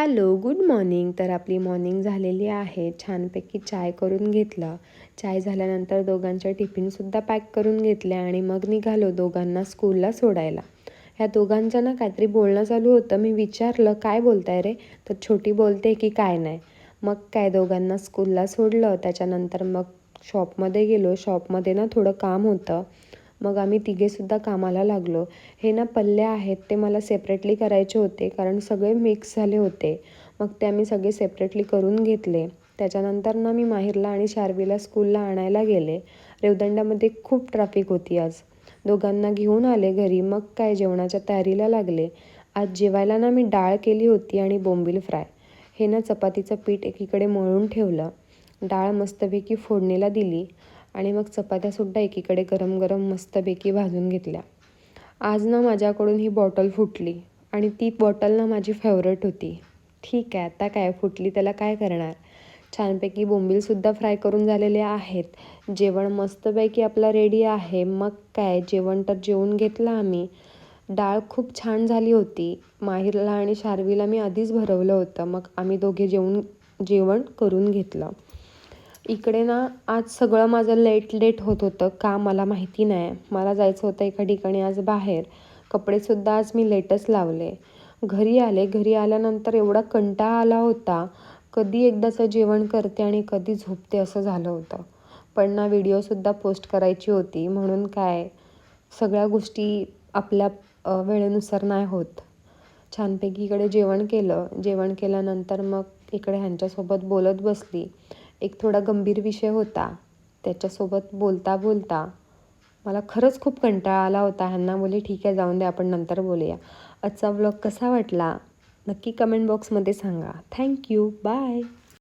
Hello, good morning. तर आपली morning झालेली आहे. छानपैकी चाय करून घेतलं. चाय झाल्यानंतर दोघांच्या टिफिनसुद्धा पॅक करून घेतले आणि मग निघालो दोघांना स्कूलला सोडायला. ह्या दोघांचं ना काहीतरी बोलणं चालू होतं. मी विचारलं, काय बोलताय रे? तर छोटी बोलते की काय नाही. मग काय दोघांना स्कूलला सोडलं. त्याच्यानंतर मग शॉपमध्ये गेलो. शॉपमध्ये ना थोडं काम होतं. मग आम्ही तिघेसुद्धा कामाला लागलो. हे ना पल्ले आहेत ते मला सेपरेटली करायचे होते, कारण सगळे मिक्स झाले होते. मग ते आम्ही सगळे सेपरेटली करून घेतले. त्याच्यानंतर ना मी माहिरला आणि शार्वीला स्कूलला आणायला गेले. रेवदंड्यामध्ये खूप ट्रॅफिक होती आज. दोघांना घेऊन आले घरी. मग काय जेवणाच्या तयारीला लागले. आज जेवायला ना मी डाळ केली होती आणि बोंबील फ्राय. हे ना चपातीचं पीठ एकीकडे मळून ठेवलं. डाळ मस्तपैकी फोडणीला दिली आणि मग चपात्यासुद्धा एकीकडे गरम गरम मस्तपैकी भाजून घेतल्या. आज ना माझ्याकडून ही बॉटल फुटली आणि ती बॉटल ना माझी फेवरेट होती. ठीक आहे, आता काय फुटली त्याला काय करणार. छानपैकी बोंबीलसुद्धा फ्राय करून झालेले आहेत. जेवण मस्तपैकी आपला रेडी आहे. मग काय जेवण तर जेवून घेतलं आम्ही. डाळ खूप छान झाली होती. माहिरला आणि शार्वीला मी आधीच भरवलं होतं. मग आम्ही दोघे जेवण करून घेतलं. इकडे ना आज सगळं माझं लेट होत होतं. का मला माहिती नाही. मला जायचं होतं एका ठिकाणी आज बाहेर. कपडेसुद्धा आज मी लेटच लावले. घरी आले. घरी आल्यानंतर एवढा कंटाळा आला होता. कधी एकदाचं जेवण करते आणि कधी झोपते असं झालं होतं. पण ना व्हिडिओसुद्धा पोस्ट करायची होती, म्हणून काय सगळ्या गोष्टी आपल्या वेळेनुसार नाही होत. छानपैकी इकडे जेवण केलं. जेवण केल्यानंतर मग इकडे ह्यांच्यासोबत बोलत बसली. एक थोडा गंभीर विषय होता. त्याच्यासोबत बोलता बोलता मला खरंच खूप कंटाळा आला होता. ह्यांना बोलले ठीक आहे जाऊन दे, आपण नंतर बोलूया. आजचा व्लॉग कसा वाटला नक्की कमेंट बॉक्समध्ये सांगा. थँक्यू. बाय.